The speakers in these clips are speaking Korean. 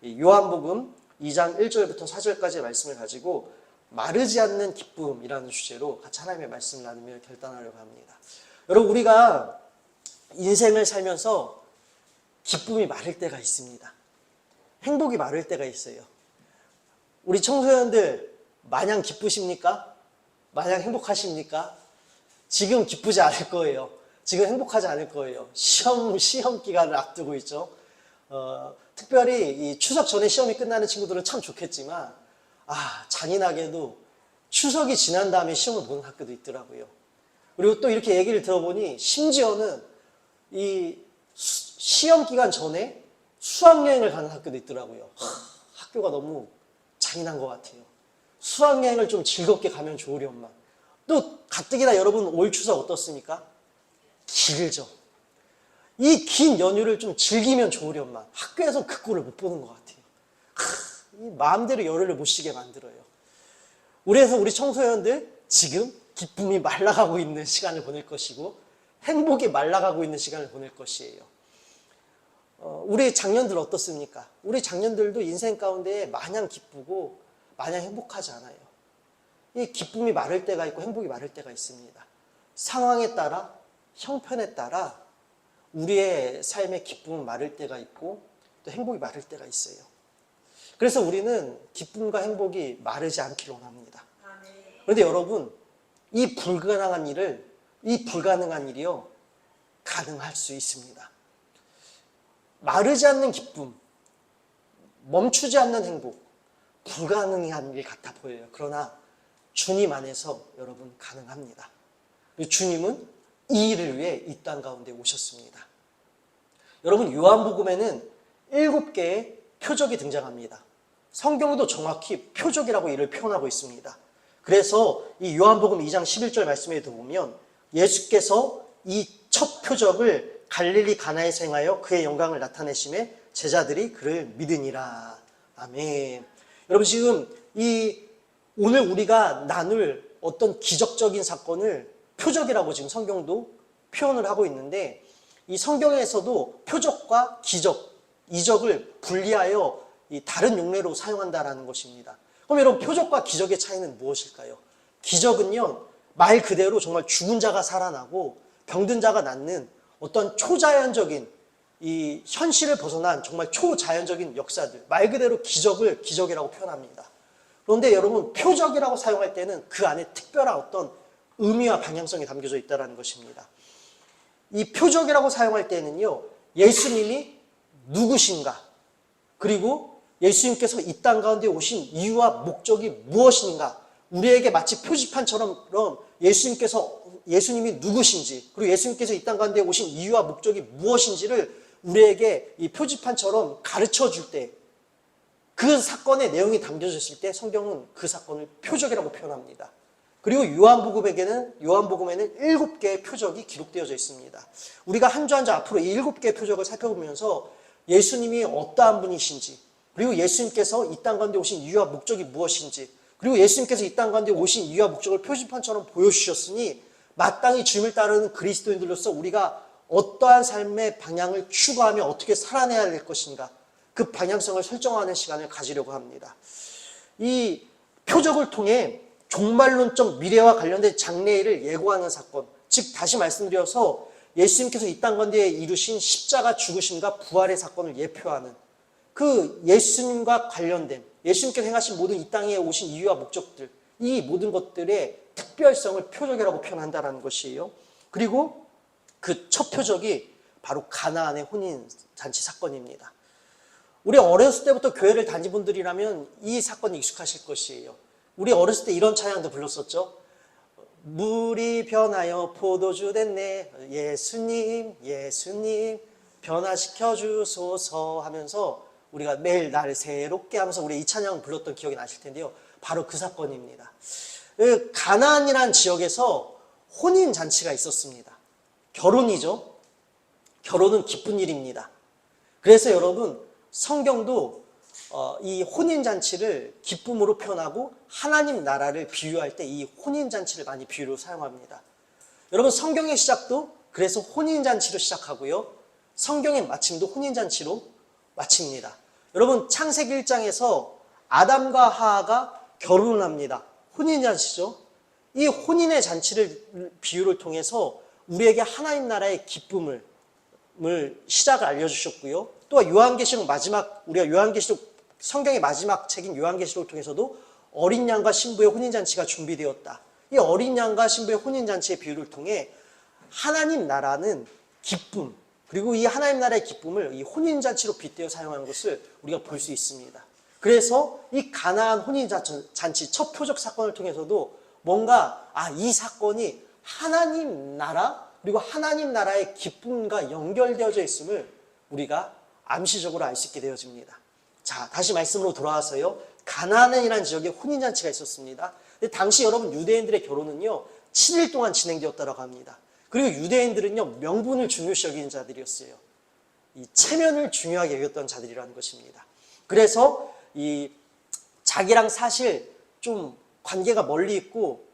요한복음 2장 1절부터 4절까지의 말씀을 가지고 마르지 않는 기쁨이라는 주제로 같이 하나님의 말씀을 나누며 결단하려고 합니다. 여러분, 우리가 인생을 살면서 기쁨이 마를 때가 있습니다. 행복이 마를 때가 있어요. 우리 청소년들 마냥 기쁘십니까? 마냥 행복하십니까? 지금 기쁘지 않을 거예요. 지금 행복하지 않을 거예요. 시험 기간을 앞두고 있죠. 특별히 이 추석 전에 시험이 끝나는 친구들은 참 좋겠지만, 잔인하게도 추석이 지난 다음에 시험을 보는 학교도 있더라고요. 그리고 또 이렇게 얘기를 들어보니 심지어는 이 시험 기간 전에 수학여행을 가는 학교도 있더라고요. 학교가 너무 잔인한 것 같아요. 수학여행을 좀 즐겁게 가면 좋으련만. 또 가뜩이나 여러분 올 추석 어떻습니까? 길죠. 이 긴 연휴를 좀 즐기면 좋으련만 학교에서 그 꼴을 못 보는 것 같아요. 마음대로 열흘을 못 쉬게 만들어요. 그래서 우리 청소년들 지금 기쁨이 말라가고 있는 시간을 보낼 것이고 행복이 말라가고 있는 시간을 보낼 것이에요. 우리 장년들 어떻습니까? 우리 장년들도 인생 가운데 마냥 기쁘고 마냥 행복하지 않아요. 이 기쁨이 마를 때가 있고 행복이 마를 때가 있습니다. 상황에 따라, 형편에 따라 우리의 삶의 기쁨은 마를 때가 있고 또 행복이 마를 때가 있어요. 그래서 우리는 기쁨과 행복이 마르지 않기를 원합니다. 그런데 여러분, 이 불가능한 일이요, 가능할 수 있습니다. 마르지 않는 기쁨, 멈추지 않는 행복, 불가능한 일 같아 보여요. 그러나 주님 안에서 여러분 가능합니다. 그리고 주님은 이 일을 위해 이 땅 가운데 오셨습니다. 여러분, 요한복음에는 7개의 표적이 등장합니다. 성경도 정확히 표적이라고 이를 표현하고 있습니다. 그래서 이 요한복음 2장 11절 말씀에도 보면 예수께서 이 첫 표적을 갈릴리 가나에서 행하여 그의 영광을 나타내심에 제자들이 그를 믿으니라. 아멘. 여러분, 지금 오늘 우리가 나눌 어떤 기적적인 사건을 표적이라고 지금 성경도 표현을 하고 있는데, 이 성경에서도 표적과 기적, 이적을 분리하여 다른 용례로 사용한다라는 것입니다. 그럼 여러분, 표적과 기적의 차이는 무엇일까요? 기적은요, 말 그대로 정말 죽은 자가 살아나고 병든 자가 낫는 어떤 초자연적인 이 현실을 벗어난 정말 초자연적인 역사들, 말 그대로 기적을 기적이라고 표현합니다. 그런데 여러분, 표적이라고 사용할 때는 그 안에 특별한 어떤 의미와 방향성이 담겨져 있다는 것입니다. 이 표적이라고 사용할 때는요, 예수님이 누구신가, 그리고 예수님께서 이 땅 가운데 오신 이유와 목적이 무엇인가, 우리에게 마치 표지판처럼 예수님이 누구신지, 그리고 예수님께서 이 땅 가운데 오신 이유와 목적이 무엇인지를 우리에게 이 표지판처럼 가르쳐 줄 때, 그 사건의 내용이 담겨졌을 때 성경은 그 사건을 표적이라고 표현합니다. 그리고 요한복음에는 7개의 표적이 기록되어져 있습니다. 우리가 한 주 한 주 앞으로 이 7개의 표적을 살펴보면서 예수님이 어떠한 분이신지, 그리고 예수님께서 이 땅 가운데 오신 이유와 목적이 무엇인지, 그리고 예수님께서 이 땅 가운데 오신 이유와 목적을 표지판처럼 보여주셨으니 마땅히 주님을 따르는 그리스도인들로서 우리가 어떠한 삶의 방향을 추구하며 어떻게 살아내야 될 것인가, 그 방향성을 설정하는 시간을 가지려고 합니다. 이 표적을 통해 종말론적 미래와 관련된 장래일을 예고하는 사건, 즉 다시 말씀드려서 예수님께서 이 땅 가운데 이루신 십자가 죽으심과 부활의 사건을 예표하는 그 예수님과 관련된, 예수님께서 행하신 모든 이 땅에 오신 이유와 목적들, 이 모든 것들의 특별성을 표적이라고 표현한다는 것이에요. 그리고 그 첫 표적이 바로 가나안의 혼인잔치 사건입니다. 우리 어렸을 때부터 교회를 다닌 분들이라면 이 사건이 익숙하실 것이에요. 우리 어렸을 때 이런 찬양도 불렀었죠. 물이 변하여 포도주 됐네, 예수님 예수님 변화시켜 주소서 하면서 우리가 매일 날 새롭게 하면서 우리 이 찬양을 불렀던 기억이 나실 텐데요. 바로 그 사건입니다. 가나안이라는 지역에서 혼인잔치가 있었습니다. 결혼이죠. 결혼은 기쁜 일입니다. 그래서 여러분, 성경도 이 혼인잔치를 기쁨으로 표현하고 하나님 나라를 비유할 때 이 혼인잔치를 많이 비유로 사용합니다. 여러분, 성경의 시작도 그래서 혼인잔치로 시작하고요, 성경의 마침도 혼인잔치로 마칩니다. 여러분 창세기 1장에서 아담과 하하가 결혼을 합니다. 혼인잔치죠. 이 혼인의 잔치를 비유를 통해서 우리에게 하나님 나라의 기쁨을 시작을 알려주셨고요. 또 요한계시록 우리가 요한계시록 성경의 마지막 책인 요한계시록을 통해서도 어린 양과 신부의 혼인잔치가 준비되었다. 이 어린 양과 신부의 혼인잔치의 비유를 통해 하나님 나라는 기쁨, 그리고 이 하나님 나라의 기쁨을 이 혼인잔치로 빗대어 사용하는 것을 우리가 볼 수 있습니다. 그래서 이 가나안 혼인잔치 첫 표적 사건을 통해서도 뭔가 이 사건이 하나님 나라 그리고 하나님 나라의 기쁨과 연결되어져 있음을 우리가 암시적으로 알 수 있게 되어집니다. 자, 다시 말씀으로 돌아와서요. 가나안이라는 지역에 혼인잔치가 있었습니다. 근데 당시 여러분 유대인들의 결혼은요 7일 동안 진행되었다고 합니다. 그리고 유대인들은요 명분을 중요시 여기는 자들이었어요. 이 체면을 중요하게 여겼던 자들이라는 것입니다. 그래서 이 자기랑 사실 좀 관계가 멀리 있고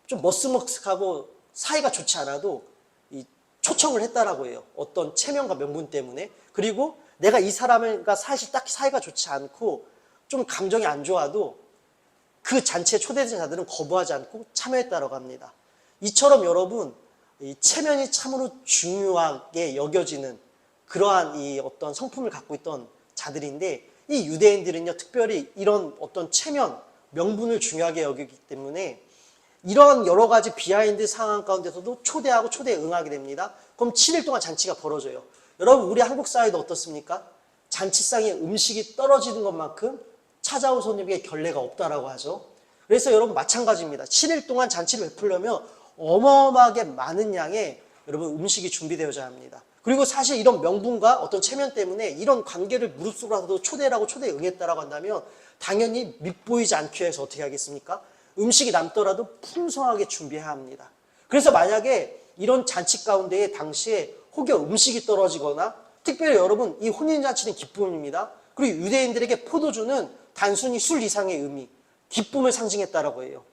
좀 머쓱머쓱하고 사이가 좋지 않아도 이 초청을 했다라고 해요. 어떤 체면과 명분 때문에. 그리고 내가 이 사람과 사실 딱히 사이가 좋지 않고 좀 감정이 안 좋아도 그 잔치에 초대된 자들은 거부하지 않고 참여했다라고 합니다. 이처럼 여러분 이 체면이 참으로 중요하게 여겨지는 그러한 이 어떤 성품을 갖고 있던 자들인데 이 유대인들은요 특별히 이런 어떤 체면, 명분을 중요하게 여기기 때문에 이런 여러 가지 비하인드 상황 가운데서도 초대하고 초대에 응하게 됩니다. 그럼 7일 동안 잔치가 벌어져요. 여러분 우리 한국 사회도 어떻습니까? 잔치상에 음식이 떨어지는 것만큼 찾아온 손님에게 결례가 없다라고 하죠. 그래서 여러분 마찬가지입니다. 7일 동안 잔치를 베풀려면 어마어마하게 많은 양의 여러분 음식이 준비되어야 합니다. 그리고 사실 이런 명분과 어떤 체면 때문에 이런 관계를 무릅쓰고라도 초대를 하고 초대에 응했다라고 한다면 당연히 밉보이지 않기 위해서 어떻게 하겠습니까? 음식이 남더라도 풍성하게 준비해야 합니다. 그래서 만약에 이런 잔치 가운데에 당시에 혹여 음식이 떨어지거나 특별히 여러분 이 혼인잔치는 기쁨입니다. 그리고 유대인들에게 포도주는 단순히 술 이상의 의미, 기쁨을 상징했다라고 해요.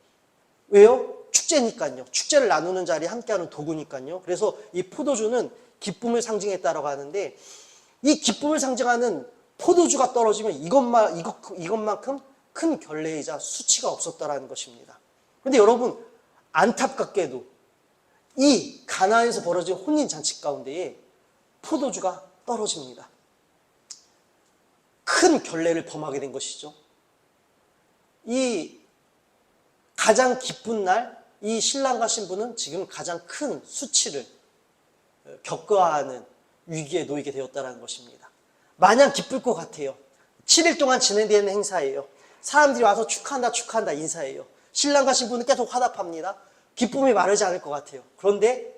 왜요? 축제니까요. 축제를 나누는 자리에 함께하는 도구니까요. 그래서 이 포도주는 기쁨을 상징했다라고 하는데 이 기쁨을 상징하는 포도주가 떨어지면 이것만큼 큰 결례이자 수치가 없었다라는 것입니다. 그런데 여러분 안타깝게도 이 가나안에서 벌어진 혼인잔치 가운데에 포도주가 떨어집니다. 큰 결례를 범하게 된 것이죠. 이 가장 기쁜 날, 이 신랑과 신부는 지금 가장 큰 수치를 겪어야 하는 위기에 놓이게 되었다는 것입니다. 마냥 기쁠 것 같아요. 7일 동안 진행되는 행사예요. 사람들이 와서 축하한다 인사해요. 신랑과 신부는 계속 화답합니다. 기쁨이 마르지 않을 것 같아요. 그런데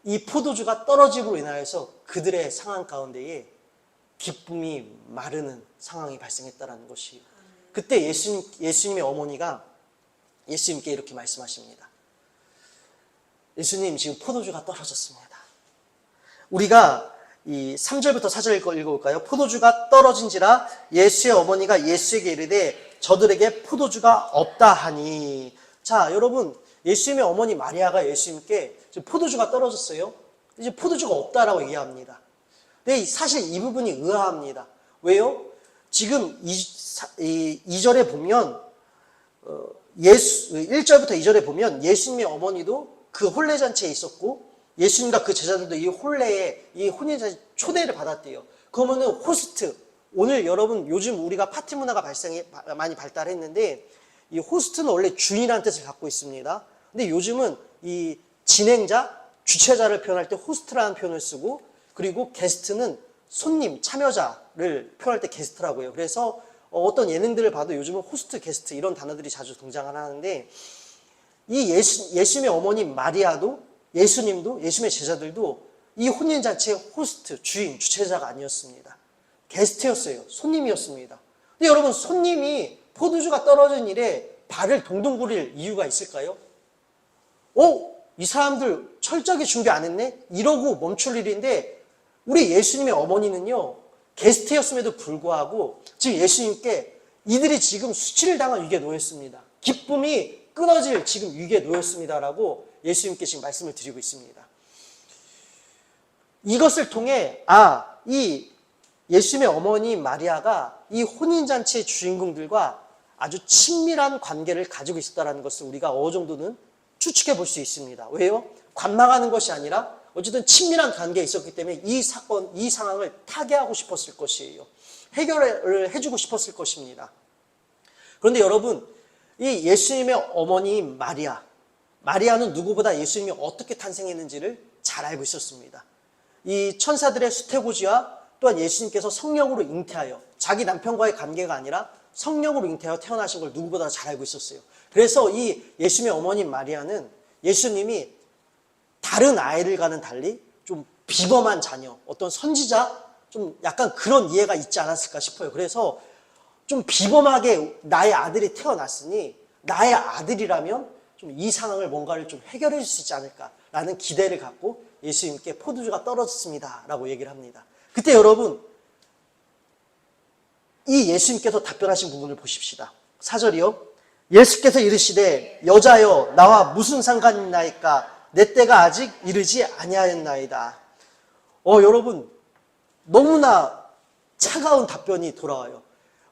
이 포도주가 떨어짐으로 인하여서 그들의 상황 가운데에 기쁨이 마르는 상황이 발생했다는 것이 그때 예수님의 어머니가 예수님께 이렇게 말씀하십니다. 예수님 지금 포도주가 떨어졌습니다. 우리가 이 3절부터 4절 읽어볼까요? 포도주가 떨어진지라 예수의 어머니가 예수에게 이르되 저들에게 포도주가 없다 하니. 자 여러분 예수님의 어머니 마리아가 예수님께 지금 포도주가 떨어졌어요. 이제 포도주가 없다라고 얘기합니다. 근데 사실 이 부분이 의아합니다. 왜요? 지금 2절에 보면 1절부터 2절에 보면 예수님의 어머니도 그 혼례잔치에 있었고 예수님과 그 제자들도 이 혼인잔치 초대를 받았대요. 그러면은 호스트, 오늘 여러분 요즘 우리가 파티 문화가 많이 발달했는데 이 호스트는 원래 주인이라는 뜻을 갖고 있습니다. 근데 요즘은 이 진행자, 주최자를 표현할 때 호스트라는 표현을 쓰고 그리고 게스트는 손님, 참여자를 표현할 때 게스트라고 해요. 그래서 어떤 예능들을 봐도 요즘은 호스트, 게스트 이런 단어들이 자주 등장을 하는데 이 예수님의 어머니 마리아도 예수님도 예수님의 제자들도 이 혼인잔치의 호스트, 주인, 주최자가 아니었습니다. 게스트였어요. 손님이었습니다. 근데 여러분 손님이 포도주가 떨어진 일에 발을 동동 구릴 이유가 있을까요? 이 사람들 철저하게 준비 안 했네? 이러고 멈출 일인데 우리 예수님의 어머니는요 게스트였음에도 불구하고 지금 예수님께 이들이 지금 수치를 당한 위기에 놓였습니다. 기쁨이 끊어질 지금 위기에 놓였습니다라고 예수님께 지금 말씀을 드리고 있습니다. 이것을 통해 이 예수님의 어머니 마리아가 이 혼인잔치의 주인공들과 아주 친밀한 관계를 가지고 있었다는 것을 우리가 어느 정도는 추측해 볼 수 있습니다. 왜요? 관망하는 것이 아니라 어쨌든 친밀한 관계에 있었기 때문에 이 사건, 이 상황을 타개하고 싶었을 것이에요. 해결을 해주고 싶었을 것입니다. 그런데 여러분, 이 예수님의 어머니 마리아는 누구보다 예수님이 어떻게 탄생했는지를 잘 알고 있었습니다. 이 천사들의 수태고지와 또한 예수님께서 성령으로 잉태하여 자기 남편과의 관계가 아니라 성령으로 잉태하여 태어나신 걸 누구보다 잘 알고 있었어요. 그래서 이 예수님의 어머니 마리아는 예수님이 다른 아이들과는 달리 좀 비범한 자녀, 어떤 선지자, 좀 약간 그런 이해가 있지 않았을까 싶어요. 그래서 좀 비범하게 나의 아들이 태어났으니 나의 아들이라면 좀 이 상황을 뭔가를 좀 해결해 줄 수 있지 않을까라는 기대를 갖고 예수님께 포도주가 떨어졌습니다 라고 얘기를 합니다. 그때 여러분, 이 예수님께서 답변하신 부분을 보십시다. 4절이요. 예수께서 이르시되 여자여 나와 무슨 상관이 있나이까 내 때가 아직 이르지 아니하였나이다. 여러분, 너무나 차가운 답변이 돌아와요.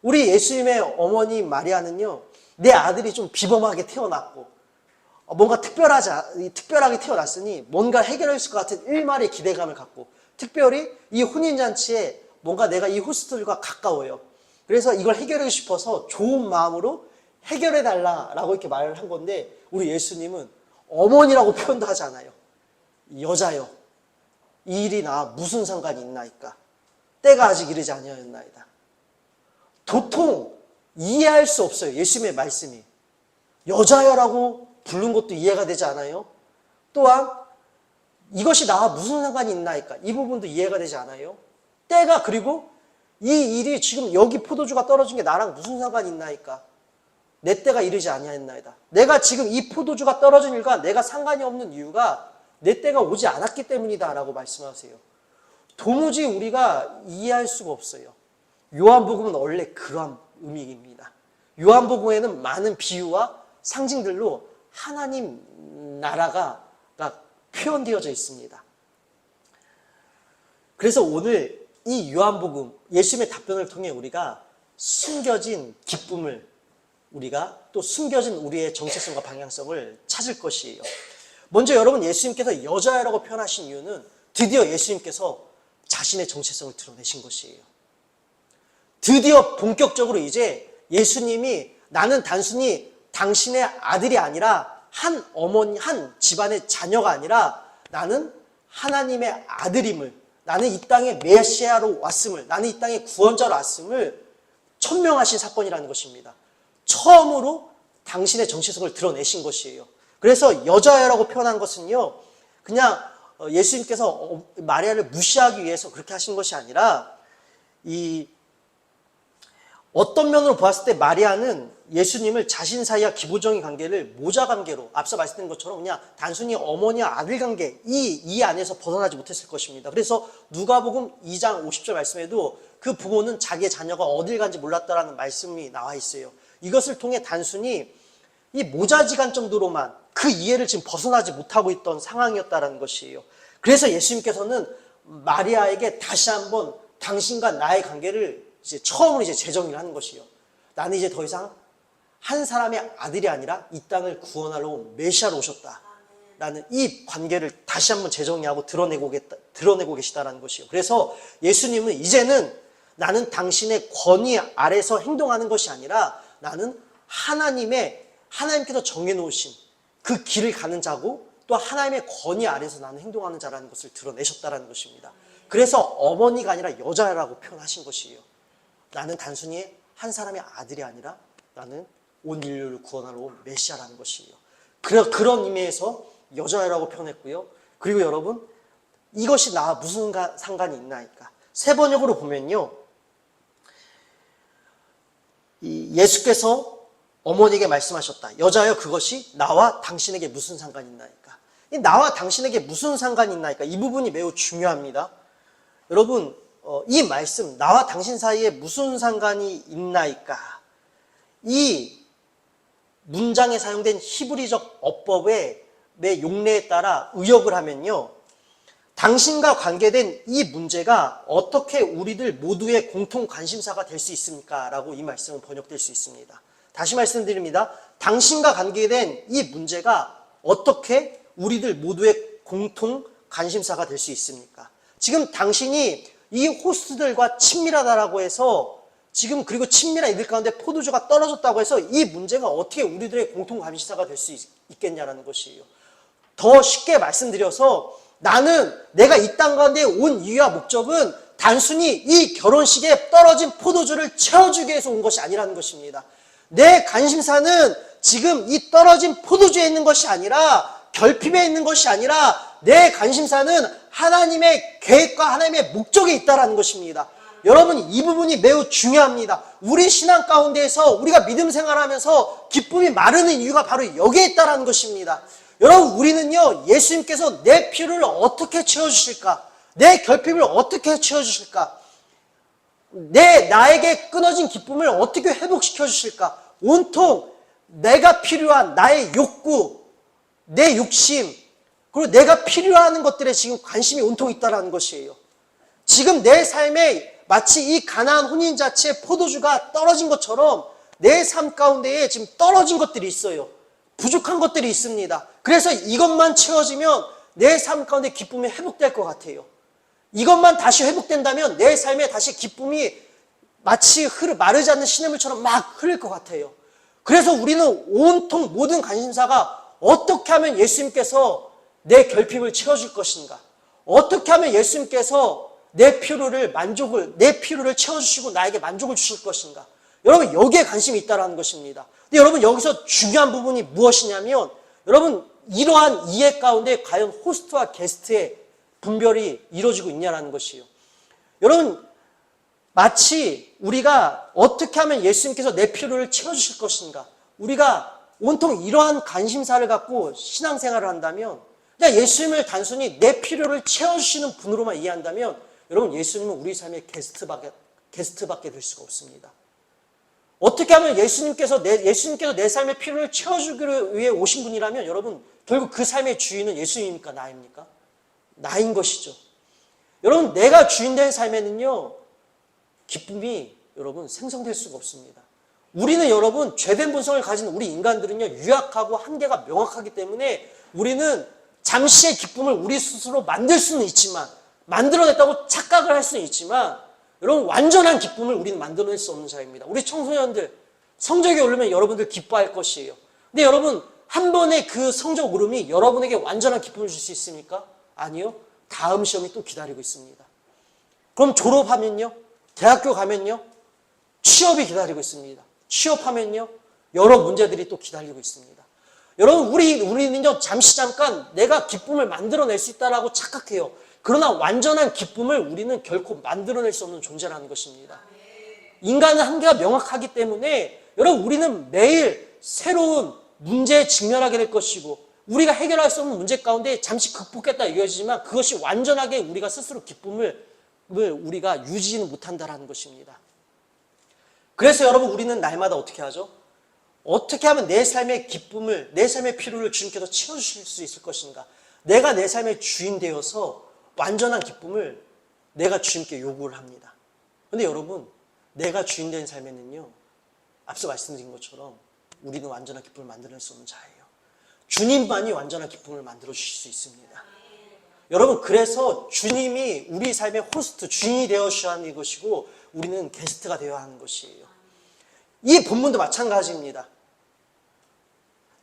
우리 예수님의 어머니 마리아는요, 내 아들이 좀 비범하게 태어났고 뭔가 특별하게 태어났으니 뭔가 해결할 수 있을 것 같은 일말의 기대감을 갖고, 특별히 이 혼인잔치에 뭔가 내가 이 호스트들과 가까워요. 그래서 이걸 해결하고 싶어서 좋은 마음으로 해결해달라라고 이렇게 말을 한 건데, 우리 예수님은 어머니라고 표현도 하지 않아요. 여자여, 이 일이 나와 무슨 상관이 있나이까? 때가 아직 이르지 아니하였나이다. 도통 이해할 수 없어요. 예수님의 말씀이. 여자여라고 부른 것도 이해가 되지 않아요. 또한 이것이 나와 무슨 상관이 있나이까? 이 부분도 이해가 되지 않아요. 때가, 그리고 이 일이 지금 여기 포도주가 떨어진 게 나랑 무슨 상관이 있나이까? 내 때가 이르지 아니하였나이다. 내가 지금 이 포도주가 떨어진 일과 내가 상관이 없는 이유가 내 때가 오지 않았기 때문이다 라고 말씀하세요. 도무지 우리가 이해할 수가 없어요. 요한복음은 원래 그런 의미입니다. 요한복음에는 많은 비유와 상징들로 하나님 나라가 표현되어져 있습니다. 그래서 오늘 이 요한복음, 예수님의 답변을 통해 우리가 숨겨진 기쁨을, 우리가 또 숨겨진 우리의 정체성과 방향성을 찾을 것이에요. 먼저 여러분, 예수님께서 여자라고 표현하신 이유는 드디어 예수님께서 자신의 정체성을 드러내신 것이에요. 드디어 본격적으로 이제 예수님이 나는 단순히 당신의 아들이 아니라 한 어머니, 한 집안의 자녀가 아니라 나는 하나님의 아들임을, 나는 이 땅에 메시아로 왔음을, 나는 이 땅에 구원자로 왔음을 천명하신 사건이라는 것입니다. 처음으로 당신의 정체성을 드러내신 것이에요. 그래서 여자라고 표현한 것은요, 그냥 예수님께서 마리아를 무시하기 위해서 그렇게 하신 것이 아니라, 어떤 면으로 보았을 때 마리아는 예수님을 자신 사이와 기본적인 관계를 모자 관계로, 앞서 말씀드린 것처럼 그냥 단순히 어머니와 아들 관계, 이 안에서 벗어나지 못했을 것입니다. 그래서 누가복음 2장 50절 말씀에도 그 부모는 자기의 자녀가 어딜 간지 몰랐다라는 말씀이 나와 있어요. 이것을 통해 단순히 이 모자지간 정도로만 그 이해를 지금 벗어나지 못하고 있던 상황이었다는 것이에요. 그래서 예수님께서는 마리아에게 다시 한번 당신과 나의 관계를 이제 처음으로 재정의를 하는 것이요. 나는 이제 더 이상 한 사람의 아들이 아니라 이 땅을 구원하러 온 메시아로 오셨다. 라는 이 관계를 다시 한번 재정의하고 드러내고 계시다라는 것이요. 그래서 예수님은 이제는 나는 당신의 권위 아래서 행동하는 것이 아니라 나는 하나님께서 정해놓으신 그 길을 가는 자고, 또 하나님의 권위 아래서 나는 행동하는 자라는 것을 드러내셨다라는 것입니다. 그래서 어머니가 아니라 여자라고 표현하신 것이에요. 나는 단순히 한 사람의 아들이 아니라 나는 온 인류를 구원하러 온 메시아라는 것이에요. 그런 의미에서 여자라고 표현했고요. 그리고 여러분, 이것이 나와 무슨 상관이 있나이까? 세 번역으로 보면요, 예수께서 어머니에게 말씀하셨다. 여자여, 그것이 나와 당신에게 무슨 상관이 있나이까? 나와 당신에게 무슨 상관이 있나이까? 이 부분이 매우 중요합니다. 여러분, 이 말씀, 나와 당신 사이에 무슨 상관이 있나이까? 이 문장에 사용된 히브리적 어법의 용례에 따라 의역을 하면요, 당신과 관계된 이 문제가 어떻게 우리들 모두의 공통 관심사가 될 수 있습니까? 라고 이 말씀은 번역될 수 있습니다. 다시 말씀드립니다. 당신과 관계된 이 문제가 어떻게 우리들 모두의 공통 관심사가 될 수 있습니까? 지금 당신이 이 호스트들과 친밀하다라고 해서 지금 그리고 친밀한 이들 가운데 포도주가 떨어졌다고 해서 이 문제가 어떻게 우리들의 공통 관심사가 될 수 있겠냐라는 것이에요. 더 쉽게 말씀드려서 나는 내가 이 땅 가운데 온 이유와 목적은 단순히 이 결혼식에 떨어진 포도주를 채워주기 위해서 온 것이 아니라는 것입니다. 내 관심사는 지금 이 떨어진 포도주에 있는 것이 아니라 결핍에 있는 것이 아니라 내 관심사는 하나님의 계획과 하나님의 목적에 있다는 것입니다. 여러분 이 부분이 매우 중요합니다. 우리 신앙 가운데에서 우리가 믿음 생활하면서 기쁨이 마르는 이유가 바로 여기에 있다는 것입니다. 여러분 우리는요 예수님께서 내 필요를 어떻게 채워주실까? 내 결핍을 어떻게 채워주실까? 나에게 끊어진 기쁨을 어떻게 회복시켜 주실까? 온통 내가 필요한 나의 욕구, 내 욕심, 그리고 내가 필요한 것들에 지금 관심이 온통 있다는 것이에요. 지금 내 삶에 마치 이 가나안 혼인 자체의 포도주가 떨어진 것처럼 내 삶 가운데에 지금 떨어진 것들이 있어요. 부족한 것들이 있습니다. 그래서 이것만 채워지면 내 삶 가운데 기쁨이 회복될 것 같아요. 이것만 다시 회복된다면 내 삶에 다시 기쁨이 마치 마르지 않는 시냇물처럼 막 흐를 것 같아요. 그래서 우리는 온통 모든 관심사가 어떻게 하면 예수님께서 내 결핍을 채워줄 것인가? 어떻게 하면 예수님께서 내 필요를 채워주시고 나에게 만족을 주실 것인가? 여러분 여기에 관심이 있다는 것입니다. 근데 여러분 여기서 중요한 부분이 무엇이냐면 여러분 이러한 이해 가운데 과연 호스트와 게스트의 분별이 이루어지고 있냐라는 것이에요. 여러분 마치 우리가 어떻게 하면 예수님께서 내 필요를 채워주실 것인가? 우리가 온통 이러한 관심사를 갖고 신앙생활을 한다면 그냥 예수님을 단순히 내 필요를 채워주시는 분으로만 이해한다면 여러분 예수님은 우리 삶의 게스트밖에 될 수가 없습니다. 어떻게 하면 예수님께서 내 삶의 필요를 채워주기 위해 오신 분이라면 여러분 결국 그 삶의 주인은 예수님입니까? 나입니까? 나인 것이죠. 여러분 내가 주인된 삶에는요 기쁨이 여러분 생성될 수가 없습니다. 우리는 여러분 죄된 본성을 가진 우리 인간들은요 유약하고 한계가 명확하기 때문에 우리는 잠시의 기쁨을 우리 스스로 만들 수는 있지만 만들어냈다고 착각을 할 수는 있지만 여러분 완전한 기쁨을 우리는 만들어낼 수 없는 자입니다. 우리 청소년들 성적이 오르면 여러분들 기뻐할 것이에요. 근데 여러분 한 번의 그 성적 오름이 여러분에게 완전한 기쁨을 줄 수 있습니까? 아니요. 다음 시험이 또 기다리고 있습니다. 그럼 졸업하면요? 대학교 가면요? 취업이 기다리고 있습니다. 취업하면요? 여러 문제들이 또 기다리고 있습니다. 여러분 우리는요 잠깐 내가 기쁨을 만들어낼 수 있다라고 착각해요. 그러나 완전한 기쁨을 우리는 결코 만들어낼 수 없는 존재라는 것입니다. 인간은 한계가 명확하기 때문에 여러분 우리는 매일 새로운 문제에 직면하게 될 것이고 우리가 해결할 수 없는 문제 가운데 잠시 극복했다 이겨지지만 그것이 완전하게 우리가 스스로 기쁨을 우리가 유지는 못한다라는 것입니다. 그래서 여러분 우리는 날마다 어떻게 하죠? 어떻게 하면 내 삶의 기쁨을, 내 삶의 필요를 주님께서 채워주실 수 있을 것인가? 내가 내 삶의 주인 되어서 완전한 기쁨을 내가 주님께 요구를 합니다. 그런데 여러분 내가 주인 된 삶에는요 앞서 말씀드린 것처럼 우리는 완전한 기쁨을 만들어낼 수 없는 자예요. 주님만이 완전한 기쁨을 만들어 주실 수 있습니다. 여러분 그래서 주님이 우리 삶의 호스트, 주인이 되어주셔야 하는 것이고 우리는 게스트가 되어야 하는 것이에요. 이 본문도 마찬가지입니다.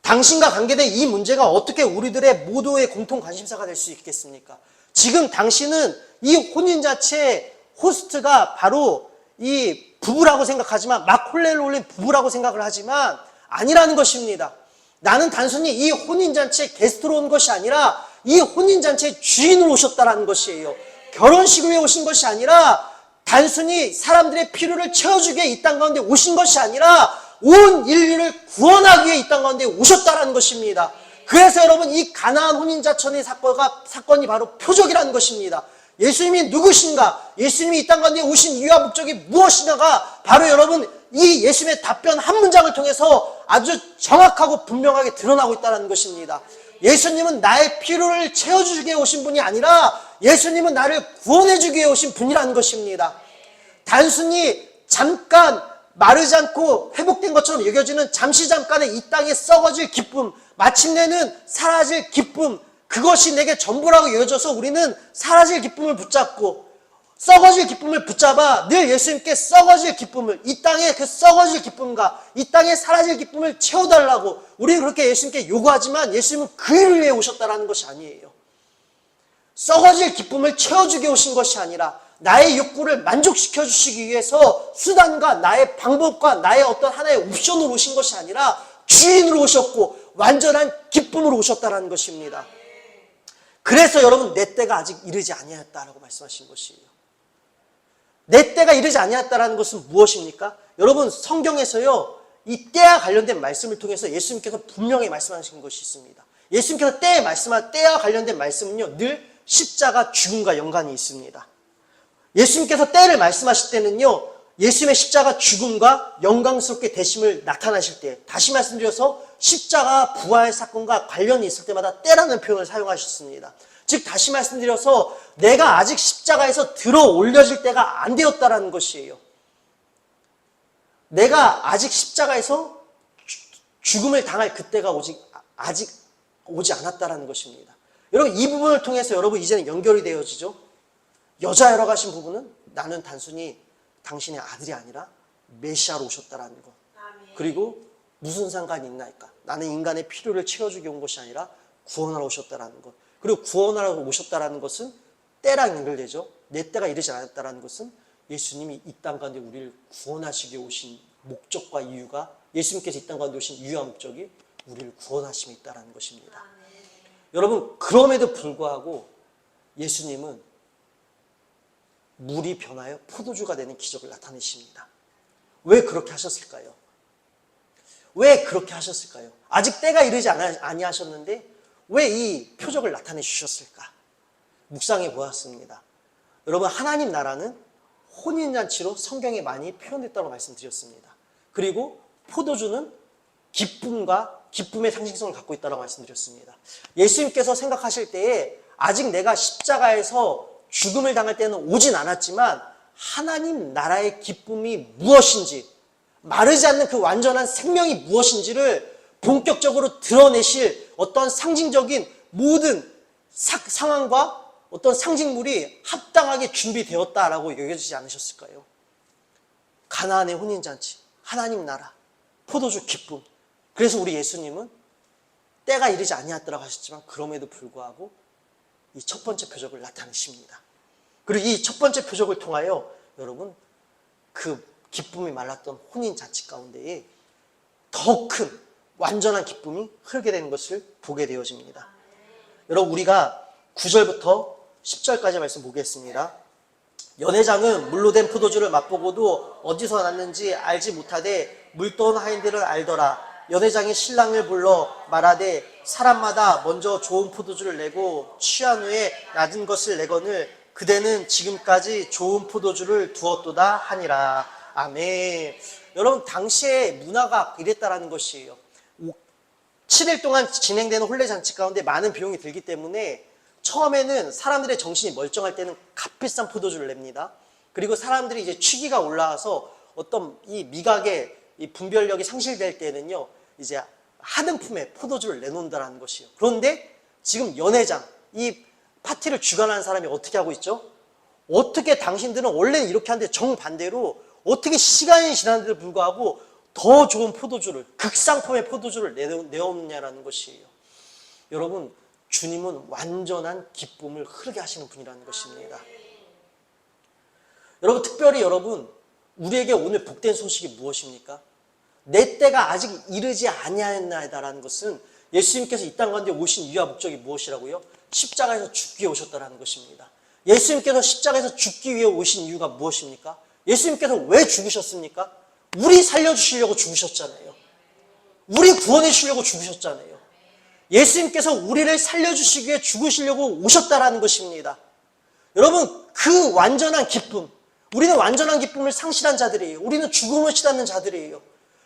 당신과 관계된 이 문제가 어떻게 우리들의 모두의 공통 관심사가 될 수 있겠습니까? 지금 당신은 이 혼인 자체의 호스트가 바로 이 부부라고 생각하지만 막 혼례를 올린 부부라고 생각을 하지만 아니라는 것입니다. 나는 단순히 이 혼인잔치에 게스트로 온 것이 아니라 이 혼인잔치의 주인으로 오셨다는 것이에요. 결혼식을 위해 오신 것이 아니라 단순히 사람들의 필요를 채워주기 위해 이 땅 가운데 오신 것이 아니라 온 인류를 구원하기 위해 이 땅 가운데 오셨다는 것입니다. 그래서 여러분 이 가나안 혼인자천의 사건이 바로 표적이라는 것입니다. 예수님이 누구신가? 예수님이 이 땅 가운데 오신 이유와 목적이 무엇이냐가 바로 여러분 이 예수님의 답변 한 문장을 통해서 아주 정확하고 분명하게 드러나고 있다는 것입니다. 예수님은 나의 필요를 채워주기 위해 오신 분이 아니라 예수님은 나를 구원해주기 위해 오신 분이라는 것입니다. 단순히 잠깐 마르지 않고 회복된 것처럼 여겨지는 잠시 잠깐의 이 땅에 썩어질 기쁨, 마침내는 사라질 기쁨, 그것이 내게 전부라고 여겨져서 우리는 사라질 기쁨을 붙잡고 썩어질 기쁨을 붙잡아 늘 예수님께 썩어질 기쁨을, 이 땅의 그 썩어질 기쁨과 이 땅에 사라질 기쁨을 채워달라고 우리는 그렇게 예수님께 요구하지만 예수님은 그 일을 위해 오셨다라는 것이 아니에요. 썩어질 기쁨을 채워주기 오신 것이 아니라 나의 욕구를 만족시켜 주시기 위해서 수단과 나의 방법과 나의 어떤 하나의 옵션으로 오신 것이 아니라 주인으로 오셨고 완전한 기쁨으로 오셨다라는 것입니다. 그래서 여러분 내 때가 아직 이르지 아니하였다라고 말씀하신 것이에요. 내 때가 이르지 아니하였다라는 것은 무엇입니까? 여러분 성경에서요 이 때와 관련된 말씀을 통해서 예수님께서 분명히 말씀하신 것이 있습니다. 예수님께서 때와 관련된 말씀은요 늘 십자가 죽음과 연관이 있습니다. 예수님께서 때를 말씀하실 때는요 예수님의 십자가 죽음과 영광스럽게 되심을 나타나실 때, 다시 말씀드려서 십자가 부활 사건과 관련이 있을 때마다 때라는 표현을 사용하셨습니다. 즉 다시 말씀드려서 내가 아직 십자가에서 들어 올려질 때가 안 되었다라는 것이에요. 내가 아직 십자가에서 죽음을 당할 그때가 아직 오지 않았다라는 것입니다. 여러분 이 부분을 통해서 여러분 이제는 연결이 되어지죠. 여자애로 가신 부분은 나는 단순히 당신의 아들이 아니라 메시아로 오셨다라는 것. 그리고 무슨 상관이 있나이까? 나는 인간의 필요를 채워주기 온 것이 아니라 구원하러 오셨다라는 것. 그리고 구원하러 오셨다라는 것은 때랑 연결되죠. 내 때가 이르지 않았다라는 것은 예수님이 이 땅 가운데 우리를 구원하시기 오신 목적과 이유가, 예수님께서 이 땅 가운데 오신 이유와 목적이 우리를 구원하심이 있다라는 것입니다. 여러분 그럼에도 불구하고 예수님은 물이 변하여 포도주가 되는 기적을 나타내십니다. 왜 그렇게 하셨을까요? 왜 그렇게 하셨을까요? 아직 때가 이르지 아니하셨는데 왜 이 표적을 나타내 주셨을까? 묵상해 보았습니다. 여러분 하나님 나라는 혼인잔치로 성경에 많이 표현됐다고 말씀드렸습니다. 그리고 포도주는 기쁨과 기쁨의 상징성을 갖고 있다고 말씀드렸습니다. 예수님께서 생각하실 때에 아직 내가 십자가에서 죽음을 당할 때는 오진 않았지만 하나님 나라의 기쁨이 무엇인지, 마르지 않는 그 완전한 생명이 무엇인지를 본격적으로 드러내실 어떤 상징적인 모든 상황과 어떤 상징물이 합당하게 준비되었다라고 여겨지지 않으셨을까요? 가나안의 혼인잔치, 하나님 나라, 포도주 기쁨. 그래서 우리 예수님은 때가 이르지 아니하였다라고 하셨지만 그럼에도 불구하고 이 첫 번째 표적을 나타내십니다. 그리고 이 첫 번째 표적을 통하여 여러분 그 기쁨이 말랐던 혼인잔치 가운데에 더 큰 완전한 기쁨이 흐르게 되는 것을 보게 되어집니다. 여러분 우리가 9절부터 10절까지 말씀 보겠습니다. 연회장은 물로 된 포도주를 맛보고도 어디서 났는지 알지 못하되 물떠온 하인들은 알더라. 연회장이 신랑을 불러 말하되 사람마다 먼저 좋은 포도주를 내고 취한 후에 낮은 것을 내거늘 그대는 지금까지 좋은 포도주를 두었도다 하니라. 아멘. 여러분 당시의 문화가 이랬다라는 것이에요. 7일 동안 진행되는 혼례잔치 가운데 많은 비용이 들기 때문에 처음에는 사람들의 정신이 멀쩡할 때는 값비싼 포도주를 냅니다. 그리고 사람들이 이제 취기가 올라와서 어떤 이 미각의 이 분별력이 상실될 때는요, 이제 하등품의 포도주를 내놓는다는 것이에요. 그런데 지금 연회장, 이 파티를 주관하는 사람이 어떻게 하고 있죠? 어떻게 당신들은 원래는 이렇게 하는데 정반대로 어떻게 시간이 지났는데도 불구하고 더 좋은 포도주를, 극상품의 포도주를 내놓느냐라는 것이에요. 여러분, 주님은 완전한 기쁨을 흐르게 하시는 분이라는 것입니다. 여러분, 특별히 여러분, 우리에게 오늘 복된 소식이 무엇입니까? 내 때가 아직 이르지 아니하였나이다라는 것은 예수님께서 이 땅 가운데 오신 이유와 목적이 무엇이라고요? 십자가에서 죽기 위해 오셨다는 것입니다. 예수님께서 십자가에서 죽기 위해 오신 이유가 무엇입니까? 예수님께서 왜 죽으셨습니까? 우리 살려주시려고 죽으셨잖아요. 우리 구원해 주시려고 죽으셨잖아요. 예수님께서 우리를 살려주시기 위해 죽으시려고 오셨다라는 것입니다. 여러분, 그 완전한 기쁨, 우리는 완전한 기쁨을 상실한 자들이에요. 우리는 죽음을 치닫는 자들이에요.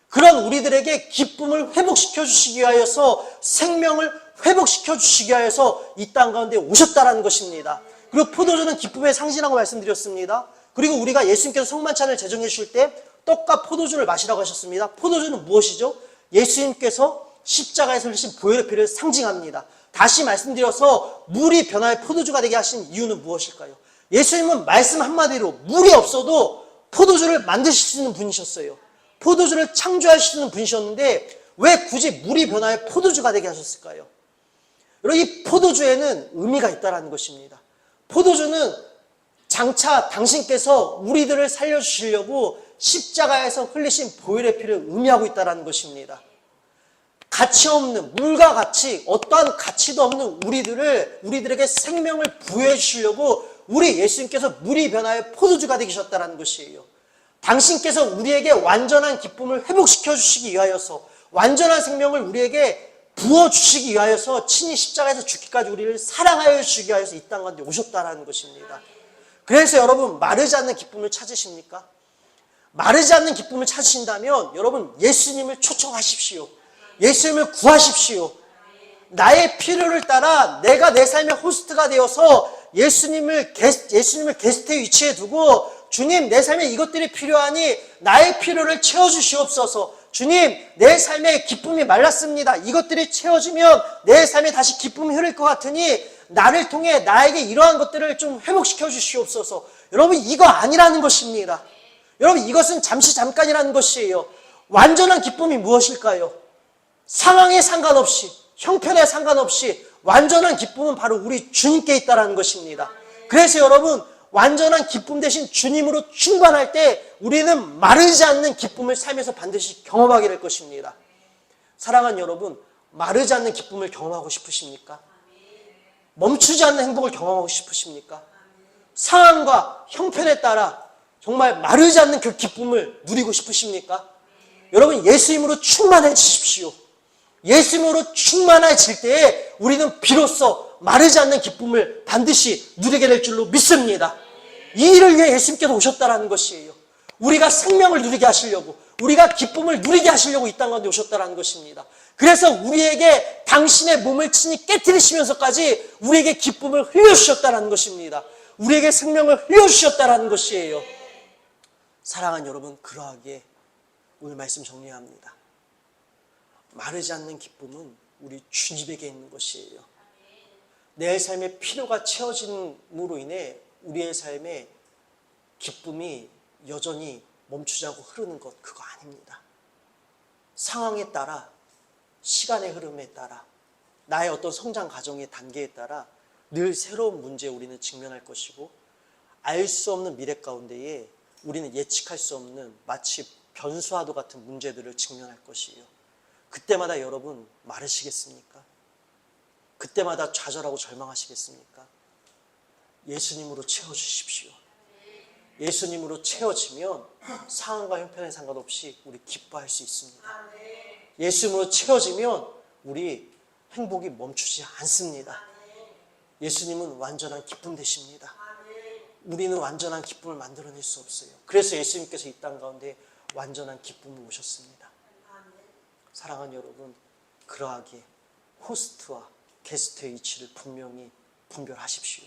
그런 우리들에게 기쁨을 회복시켜 주시기 위하여서 생명을 회복시켜 주시기 위해서 이 땅 가운데 오셨다라는 것입니다. 그리고 포도주는 기쁨의 상징이라고 말씀드렸습니다. 그리고 우리가 예수님께서 성만찬을 제정해 주실 때 떡과 포도주를 마시라고 하셨습니다. 포도주는 무엇이죠? 예수님께서 십자가에서 흘리신 보혈의 피를 상징합니다. 다시 말씀드려서 물이 변화의 포도주가 되게 하신 이유는 무엇일까요? 예수님은 말씀 한마디로 물이 없어도 포도주를 만드실 수 있는 분이셨어요. 포도주를 창조할 수 있는 분이셨는데 왜 굳이 물이 변화의 포도주가 되게 하셨을까요? 여러분, 이 포도주에는 의미가 있다는 것입니다. 포도주는 장차 당신께서 우리들을 살려주시려고 십자가에서 흘리신 보혈의 피를 의미하고 있다는 것입니다. 가치 없는, 물과 같이 어떠한 가치도 없는 우리들에게 생명을 부여해 주시려고 우리 예수님께서 물이 변화의 포도주가 되셨다는 것이에요. 당신께서 우리에게 완전한 기쁨을 회복시켜 주시기 위하여서, 완전한 생명을 우리에게 부어주시기 위하여서 친히 십자가에서 죽기까지 우리를 사랑하여 주시기 위하여서 이 땅 가운데 오셨다는 것입니다. 그래서 여러분, 마르지 않는 기쁨을 찾으십니까? 마르지 않는 기쁨을 찾으신다면 여러분, 예수님을 초청하십시오. 예수님을 구하십시오. 나의 필요를 따라 내가 내 삶의 호스트가 되어서 예수님을 게스트의 위치에 두고, 주님, 내 삶에 이것들이 필요하니 나의 필요를 채워주시옵소서. 주님, 내 삶에 기쁨이 말랐습니다. 이것들이 채워지면 내 삶에 다시 기쁨이 흐를 것 같으니 나를 통해 나에게 이러한 것들을 좀 회복시켜 주시옵소서. 여러분, 이거 아니라는 것입니다. 여러분, 이것은 잠시 잠깐이라는 것이에요. 완전한 기쁨이 무엇일까요? 상황에 상관없이, 형편에 상관없이 완전한 기쁨은 바로 우리 주님께 있다는 것입니다. 그래서 여러분, 완전한 기쁨 대신 주님으로 충만할 때 우리는 마르지 않는 기쁨을 삶에서 반드시 경험하게 될 것입니다. 사랑하는 여러분, 마르지 않는 기쁨을 경험하고 싶으십니까? 멈추지 않는 행복을 경험하고 싶으십니까? 상황과 형편에 따라 정말 마르지 않는 그 기쁨을 누리고 싶으십니까? 여러분, 예수님으로 충만해지십시오. 예수님으로 충만해질 때에 우리는 비로소 마르지 않는 기쁨을 반드시 누리게 될 줄로 믿습니다. 이 일을 위해 예수님께서 오셨다는 것이에요. 우리가 생명을 누리게 하시려고, 우리가 기쁨을 누리게 하시려고 이 땅 가운데 오셨다는 것입니다. 그래서 우리에게 당신의 몸을 친히 깨뜨리시면서까지 우리에게 기쁨을 흘려주셨다는 것입니다. 우리에게 생명을 흘려주셨다는 것이에요. 사랑하는 여러분, 그러하기에 오늘 말씀 정리합니다. 마르지 않는 기쁨은 우리 주님에게 있는 것이에요. 내 삶의 필요가 채워짐으로 인해 우리의 삶에 기쁨이 여전히 멈추지 않고 흐르는 것, 그거 아닙니다. 상황에 따라, 시간의 흐름에 따라, 나의 어떤 성장 과정의 단계에 따라 늘 새로운 문제에 우리는 직면할 것이고, 알 수 없는 미래 가운데에 우리는 예측할 수 없는 마치 변수와도 같은 문제들을 직면할 것이에요. 그때마다 여러분 마르시겠습니까? 그때마다 좌절하고 절망하시겠습니까? 예수님으로 채워주십시오. 예수님으로 채워지면 상황과 형편에 상관없이 우리 기뻐할 수 있습니다. 예수님으로 채워지면 우리 행복이 멈추지 않습니다. 예수님은 완전한 기쁨 되십니다. 우리는 완전한 기쁨을 만들어낼 수 없어요. 그래서 예수님께서 이 땅 가운데 완전한 기쁨을 오셨습니다. 사랑하는 여러분, 그러하기에 호스트와 게스트의 위치를 분명히 분별하십시오.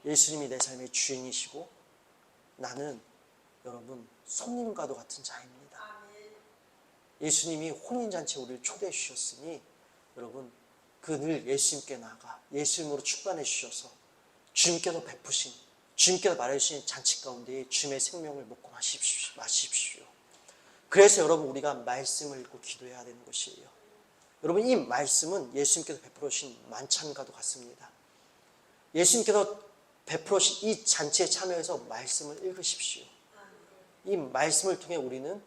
예수님이 내 삶의 주인이시고 나는 여러분 손님과도 같은 자입니다. 예수님이 혼인잔치에 우리를 초대해 주셨으니 여러분 그 늘 예수님께 나가 예수님으로 충만해 주셔서 주님께서 베푸신, 주님께서 말해주신 잔치 가운데 주님의 생명을 먹고 마십시오. 그래서 여러분 우리가 말씀을 읽고 기도해야 되는 것이에요. 여러분 이 말씀은 예수님께서 베풀어 주신 만찬과도 같습니다. 예수님께서 베풀어 주신 이 잔치에 참여해서 말씀을 읽으십시오. 이 말씀을 통해 우리는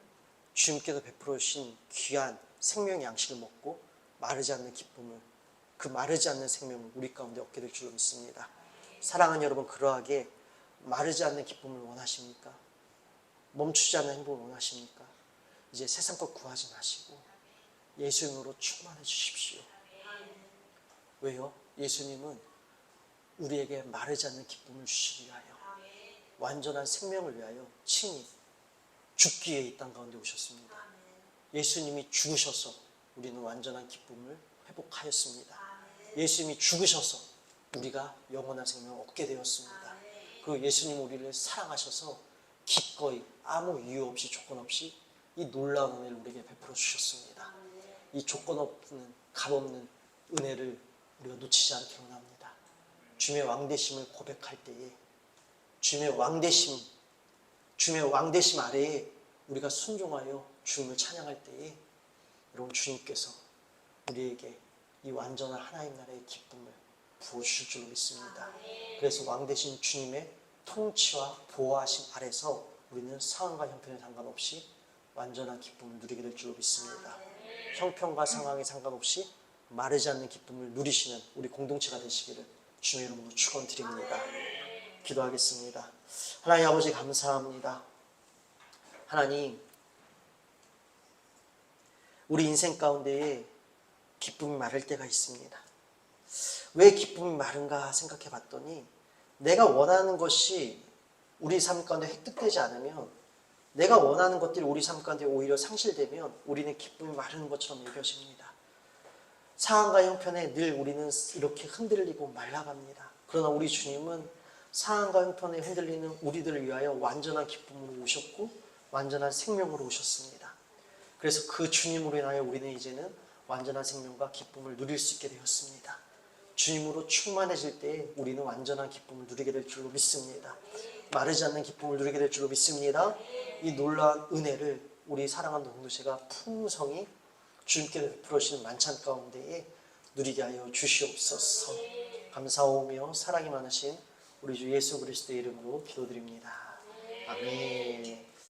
주님께서 베풀어 주신 귀한 생명의 양식을 먹고 마르지 않는 기쁨을, 그 마르지 않는 생명을 우리 가운데 얻게 될 줄로 믿습니다. 사랑하는 여러분, 그러하게 마르지 않는 기쁨을 원하십니까? 멈추지 않는 행복을 원하십니까? 이제 세상 것 구하지 마시고 예수님으로 충만해 주십시오. 왜요? 예수님은 우리에게 마르지 않는 기쁨을 주시기 위하여, 완전한 생명을 위하여 친히 죽기 위해 이 땅 가운데 오셨습니다. 예수님이 죽으셔서 우리는 완전한 기쁨을 회복하였습니다. 예수님이 죽으셔서 우리가 영원한 생명을 얻게 되었습니다. 그리고 예수님 우리를 사랑하셔서 기꺼이 아무 이유 없이 조건 없이 이 놀라운 은혜를 우리에게 베풀어 주셨습니다. 이 조건 없는 값없는 은혜를 우리가 놓치지 않기를 원합니다. 주님의 왕되심을 고백할 때에 주님의 왕되심 아래에 우리가 순종하여 주님을 찬양할 때에 여러분 주님께서 우리에게 이 완전한 하나님 나라의 기쁨을 부어주실 줄로 믿습니다. 그래서 왕되신 주님의 통치와 보호하심 아래서 우리는 상황과 형편에 상관없이 완전한 기쁨을 누리게 될 줄로 믿습니다. 형편과 상황에 상관없이 마르지 않는 기쁨을 누리시는 우리 공동체가 되시기를 주님의 이름으로 축원드립니다. 기도하겠습니다. 하나님 아버지 감사합니다. 하나님, 우리 인생 가운데에 기쁨이 마를 때가 있습니다. 왜 기쁨이 마른가 생각해 봤더니 내가 원하는 것이 우리 삶 가운데 획득되지 않으면, 내가 원하는 것들이 우리 삶 가운데 오히려 상실되면 우리는 기쁨이 마르는 것처럼 여겨집니다. 상황과 형편에 늘 우리는 이렇게 흔들리고 말라갑니다. 그러나 우리 주님은 상황과 형편에 흔들리는 우리들을 위하여 완전한 기쁨으로 오셨고 완전한 생명으로 오셨습니다. 그래서 그 주님으로 인하여 우리는 이제는 완전한 생명과 기쁨을 누릴 수 있게 되었습니다. 주님으로 충만해질 때 우리는 완전한 기쁨을 누리게 될 줄로 믿습니다. 마르지 않는 기쁨을 누리게 될 줄로 믿습니다. 이 놀라운 은혜를 우리 사랑하는 공동체가 풍성히 주님께서 베풀어 주시는 만찬 가운데에 누리게 하여 주시옵소서. 감사하오며 사랑이 많으신 우리 주 예수 그리스도의 이름으로 기도드립니다. 아멘.